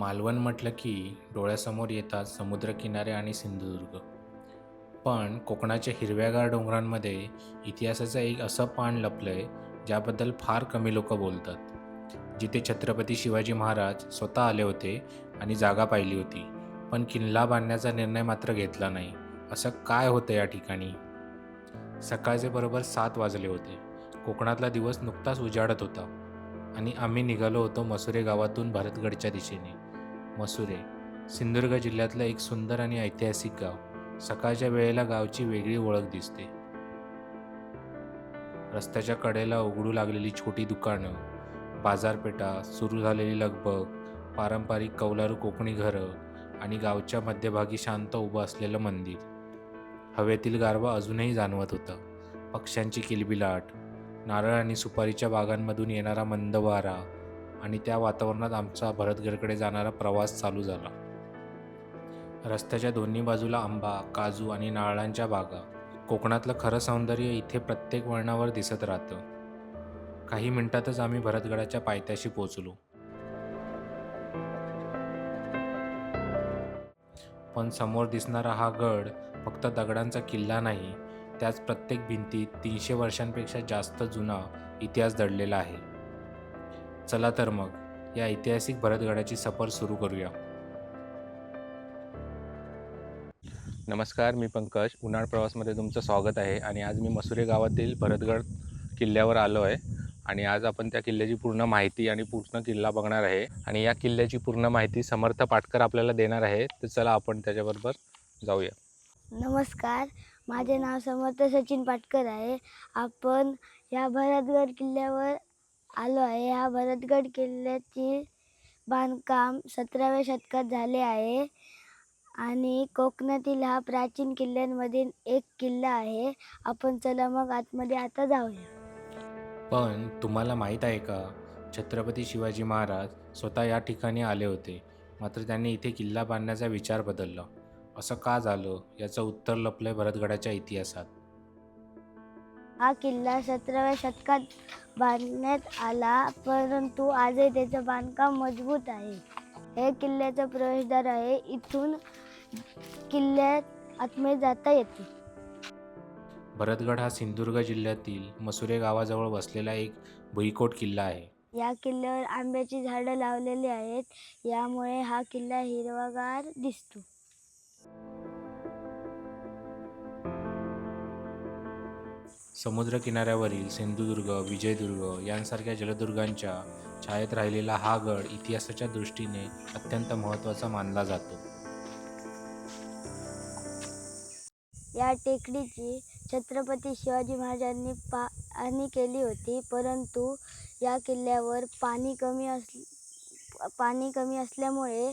मालवण म्हटलं की डोळ्यासमोर येतात समुद्रकिनारे आणि सिंधुदुर्ग. पण कोकणाच्या हिरव्यागार डोंगरांमध्ये इतिहासाचं एक असं पान लपलंय ज्याबद्दल फार कमी लोक बोलतात. जिथे छत्रपती शिवाजी महाराज स्वतः आले होते आणि जागा पाहिली होती, पण किल्ला बांधण्याचा निर्णय मात्र घेतला नाही. असं काय होतं या ठिकाणी? सकाळचे बरोबर 7 वाजले होते. कोकणातला दिवस नुकताच उजाडत होता आणि आम्ही निघालो होतो मसुरे गावातून भरतगडच्या दिशेने. मसुरे, सिंधुदुर्ग जिल्ह्यातलं एक सुंदर आणि ऐतिहासिक गाव. सकाळच्या वेळेला गावची वेगळी ओळख दिसते. रस्त्याच्या कडेला उघडू लागलेली छोटी दुकानं, बाजारपेठा, सुरू झालेली लगबग, पारंपरिक कौलारू कोकणी घरं आणि गावच्या मध्यभागी शांत उभं असलेलं मंदिर. हवेतील गारवा अजूनही जाणवत होता. पक्ष्यांची किलबिलाट, नारळ आणि सुपारीच्या बागांमधून येणारा मंद वारा आणि त्या वातावरणात आमचा भरतगडकडे जाणारा प्रवास चालू झाला. रस्त्याच्या दोन्ही बाजूला आंबा, काजू आणि नारळांच्या बागा. कोकणातलं खरं सौंदर्य इथे प्रत्येक वळणावर दिसत राहतं. काही मिनिटातच आम्ही भरतगडाच्या पायथ्याशी पोहोचलो. पण समोर दिसणारा हा गड फक्त दगडांचा किल्ला नाही, त्याच प्रत्येक भिंतीत 300 वर्षांपेक्षा जास्त जुना इतिहास दडलेला आहे. चला तर मग या ऐतिहासिक भरतगडाची सफर सुरू करूया. नमस्कार, मी पंकज. उन्हाळ प्रवासमध्ये तुमचं स्वागत आहे. आणि आज मी मसुरे गावातील भरतगड किल्ल्यावर आलो आहे आणि आज आपण त्या किल्ल्याची पूर्ण माहिती आणि पूर्ण किल्ला बघणार आहे. आणि या किल्ल्याची पूर्ण माहिती समर्थ पाटकर आपल्याला देणार आहे. तर चला आपण त्याच्याबरोबर जाऊया. नमस्कार, माझे नाव समर्थ सचिन पाटकर आहे. आपण या भरतगड किल्ल्यावर आलो आहे. या भरतगड किल्ल्याचे बांधकाम 17व्या शतकात झाले आहे आणि कोकणातील हा प्राचीन किल्ल्यांमधील एक किल्ला आहे. आपण चला मग आतमध्ये आता जाऊया. पण तुम्हाला माहीत आहे का, छत्रपती शिवाजी महाराज स्वतः या ठिकाणी आले होते, मात्र त्यांनी इथे किल्ला बांधण्याचा विचार बदलला. असं का झालं याचं उत्तर लपलंय भरतगडाच्या इतिहासात. हा किल्ला 17व्या शतकात बांधण्यात आला, परंतु आजही त्याचं बांधकाम मजबूत आहे. हे किल्ल्याचं प्रवेशद्वार आहे. इथून किल्ल्यात आतमध्ये जाता येते. भरतगड हा सिंधुदुर्ग जिल्ह्यातील मसुरे गावाजवळ वसलेला एक भुईकोट किल्ला आहे. या किल्ल्यावर आंब्याची झाडं लावलेली आहेत. यामुळे हा किल्ला हिरवागार दिसतो. समुद्रकिनाऱ्यावरील सिंधुदुर्ग, विजयदुर्ग यांसारख्या जलदुर्गांच्या छायेत राहिलेला हा गड इतिहासाच्या दृष्टीने अत्यंत महत्त्वाचा मानला जातो. या टेकडीची छत्रपती शिवाजी महाराजांनी पाहणी केली होती, परंतु या किल्ल्यावर पाणी कमी असल्यामुळे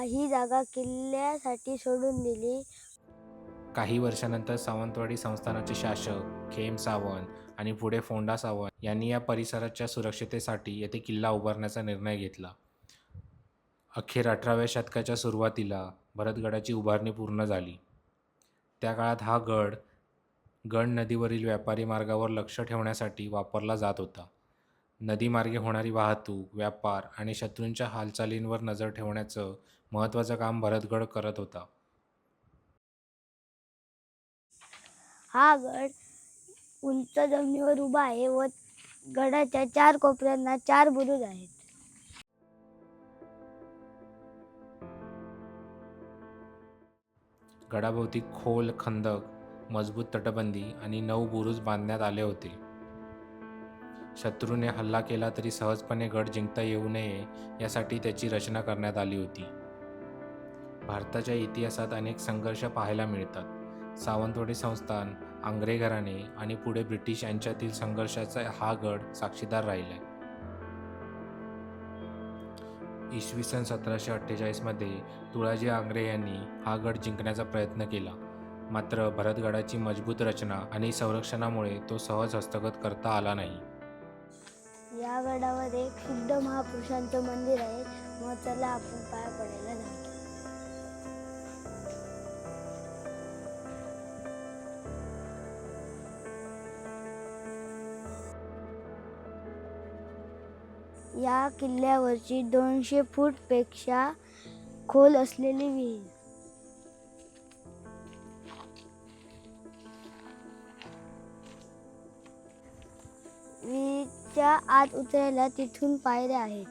ही जागा किल्ल्यासाठी सोडून दिली. काही वर्षानंतर सावंतवाडी संस्थानाचे शासक खेम सावंत आणि पुढे फोंडा सावंत यांनी या परिसराच्या सुरक्षिततेसाठी येथे किल्ला उभारण्याचा निर्णय घेतला. अखेर 18व्या शतकाच्या सुरुवातीला भरतगडाची उभारणी पूर्ण झाली. त्या काळात हा गड गंड नदीवरील व्यापारी मार्गावर लक्ष ठेवण्यासाठी वापरला जात होता. नदीमार्गे होणारी वाहतूक, व्यापार आणि शत्रूंच्या हालचालींवर नजर ठेवण्याचं महत्त्वाचं काम भरतगड करत होता. हा गड उंच जमिनीवर उभा आहे व गडाच्या 4 कोपऱ्यांना 4 बुरुज आहेत. गडाभोवती खोल खंदक, मजबूत तटबंदी आणि 9 बुरुज बांधण्यात आले होते. शत्रूने हल्ला केला तरी सहजपणे गड जिंकता येऊ नये यासाठी त्याची रचना करण्यात आली होती. भारताच्या इतिहासात अनेक संघर्ष पाहायला मिळतात. सावंतवाडी संस्थान, आंग्रे घराणे आणि पुढे ब्रिटिश यांच्यातील संघर्षाचा हा गड साक्षीदार राहिलाय. इसवी सन 1748 मध्ये तुळाजी आंग्रे यांनी हा गड जिंकण्याचा प्रयत्न केला, मात्र भरतगडाची मजबूत रचना आणि संरक्षणामुळे तो सहज हस्तगत करता आला नाही. या गडावर एक शुद्ध महापुरुषांचं मंदिर आहे. मग चला आपण पाया पडायला जाऊ. या किल्ल्यावरची 200 फूटपेक्षा खोल असलेली विहीर. विहीरच्या आत उतरायला तिथून पायऱ्या आहेत.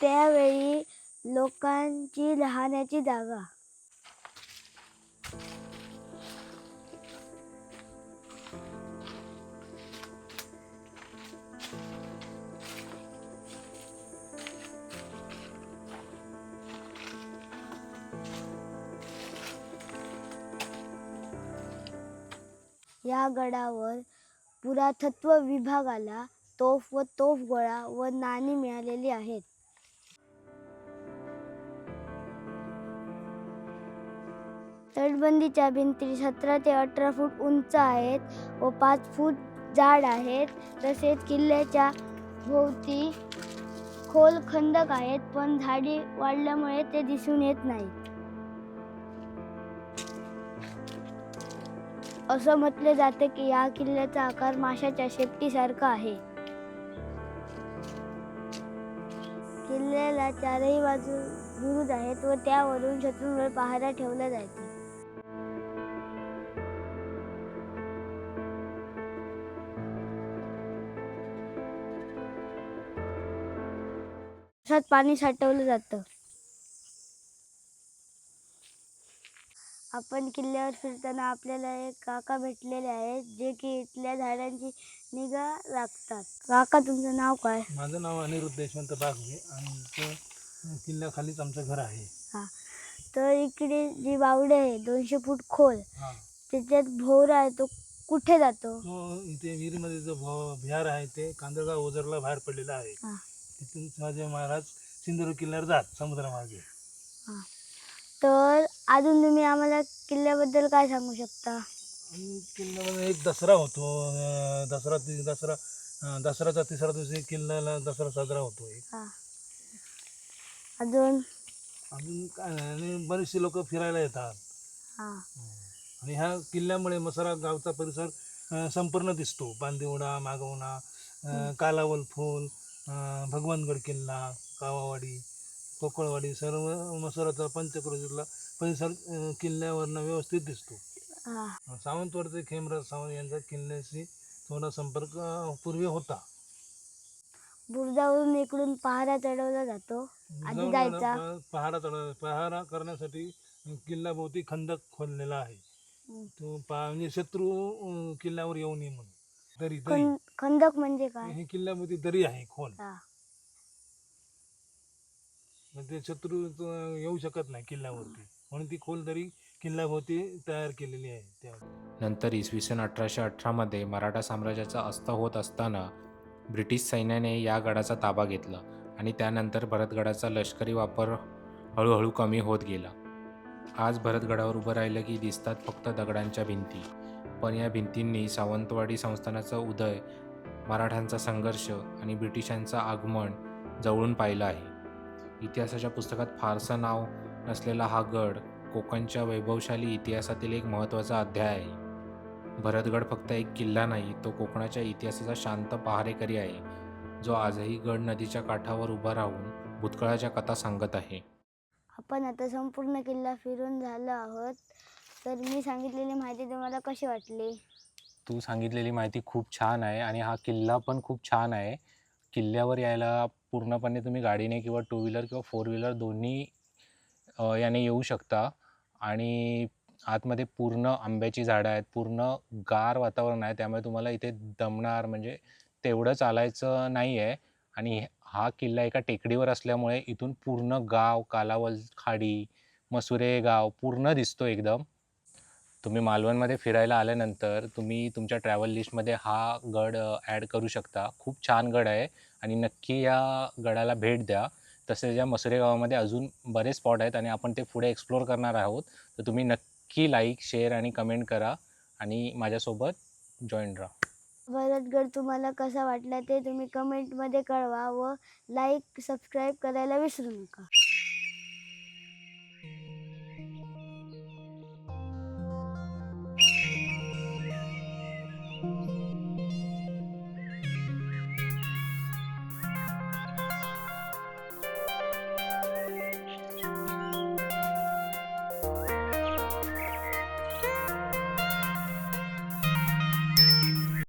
त्यावेळी लोकांची राहण्याची जागा. या गडावर पुरातत्व विभागाला तोफ व तोफगोळा व नाणी मिळालेली आहेत. तटबंदीच्या भिंती 17 ते 18 फूट उंच आहेत व 5 फूट जाड आहेत. तसेच किल्ल्याच्या भोवती खोल खंदक आहेत, पण झाडी वाढल्यामुळे ते दिसून येत नाहीत. असं म्हटले जाते की या किल्ल्याचा आकार माशाच्या शेपटीसारखा आहे. किल्ल्याला चारही बाजू बुरुज आहेत व त्यावरून शत्रूंवर पहारा ठेवला जातो. त्यात पाणी साठवलं जातं. आपण किल्ल्यावर फिरताना आपल्याला एक काका भेटलेले आहेत, जे की इथल्या झाडांची निगा राखतात. काका, तुमचं नाव काय? माझं नाव अनिरुद्ध यशवंत बागवे आणि ते किल्ल्याखालीच आमचं घर आहे. हां, तर इकडे जी बावडी आहे 200 फूट खोल, हां, त्याच्यात भोवरा आहे, तो कुठे जातो? तो इथे विहिरीमध्ये जो विहार आहे ते कांदळगाव ओझरला बाहेर पडलेला आहे. हां तिथून शिवाजी महाराज सिंधुदुर्ग किल्ल्यावर जात समुद्रामार्गे. हां, तर अजून तुम्ही आम्हाला किल्ल्याबद्दल काय सांगू शकता? आणि किल्ल्यामध्ये एक दसरा होतो. दसऱ्याचा तिसरा दिवशी किल्ल्याला दसरा साजरा होतो. हां, अजून काय नाही, आणि बरेचसे लोक फिरायला येतात. हां आणि ह्या किल्ल्यामुळे मसारा गावचा परिसर संपूर्ण दिसतो. बांदिवडा, मागवणा, कालावल फूल, भगवानगड किल्ला, कावावाडी, कोकळवाडी, सर्व मसाराचा पंचक्रोशीतला परिसर किल्ल्यावरनं व्यवस्थित दिसतो. हां, सावंतवाडचे खेमराज सावंत यांचा किल्ल्याशी थोडा संपर्क पूर्वी होता. बुरुजावरून इकडून पहारा चढवला जातो. आधी जायचा. पहारा करण्यासाठी किल्ल्याभोवती खंदक खोदलेला आहे. तो म्हणजे शत्रू किल्ल्यावर येऊ नये म्हणून. दरी खंदक म्हणजे काय? हे किल्ल्याभोवती दरी आहे खोल, हां, म्हणजे शत्रू येऊ शकत नाही किल्ल्यावरती, म्हणून ती खोल दरी किल्ल्याभोवती तयार केलेली आहे. नंतर इसवी सन 1818मध्ये मराठा साम्राज्याचा अस्त होत असताना ब्रिटिश सैन्याने या गडाचा ताबा घेतला आणि त्यानंतर भरतगडाचा लष्करी वापर हळूहळू कमी होत गेला. आज भरतगडावर उभं राहिलं की दिसतात फक्त दगडांच्या भिंती, पण या भिंतींनी सावंतवाडी संस्थानाचा उदय, मराठ्यांचा संघर्ष आणि ब्रिटिशांचं आगमन जवळून पाहिलं आहे. इतिहासाच्या पुस्तकात फारसं नाव नसलेला हा गड कोकणच्या वैभवशाली इतिहासातील एक महत्त्वाचा अध्याय आहे. भरतगड फक्त एक किल्ला नाही, तो कोकणाच्या इतिहासाचा शांत पहारेकरी आहे, जो आजही गड नदीच्या काठावर उभा राहून भूतकाळाच्या कथा सांगत आहे. आपण आता संपूर्ण किल्ला फिरून झालो आहोत. तर मी सांगितलेली माहिती तुम्हाला कशी वाटली? तू सांगितलेली माहिती खूप छान आहे आणि हा किल्ला पण खूप छान आहे. किल्ल्यावर यायला पूर्णपणे तुम्ही गाडीने किंवा टू व्हीलर किंवा फोर व्हीलर दोन्ही याने येऊ शकता. आणि आतमध्ये पूर्ण आंब्याची झाडं आहेत, पूर्ण गार वातावरण आहे, त्यामुळे तुम्हाला इथे दमणार म्हणजे तेवढं चालायचं नाही आहे. आणि हा किल्ला एका टेकडीवर असल्यामुळे इथून पूर्ण गाव, कालावल खाडी, मसुरे गाव पूर्ण दिसतो एकदम. तुम्ही मालवणमध्ये फिरायला आल्यानंतर तुम्ही तुमच्या ट्रॅव्हल लिस्टमध्ये हा गड ॲड करू शकता. खूप छान गड आहे आणि नक्की या गडाला भेट द्या. तसेच या मसुरे गावामध्ये अजून बरेच स्पॉट आहेत आणि आपण ते पुढे एक्सप्लोअर करणार आहोत. तर तुम्ही नक्की लाईक, शेअर आणि कमेंट करा आणि माझ्यासोबत जॉईन राहा. भरतगड तुम्हाला कसा वाटला ते तुम्ही कमेंटमध्ये कळवा व लाईक सबस्क्राईब करायला विसरू नका.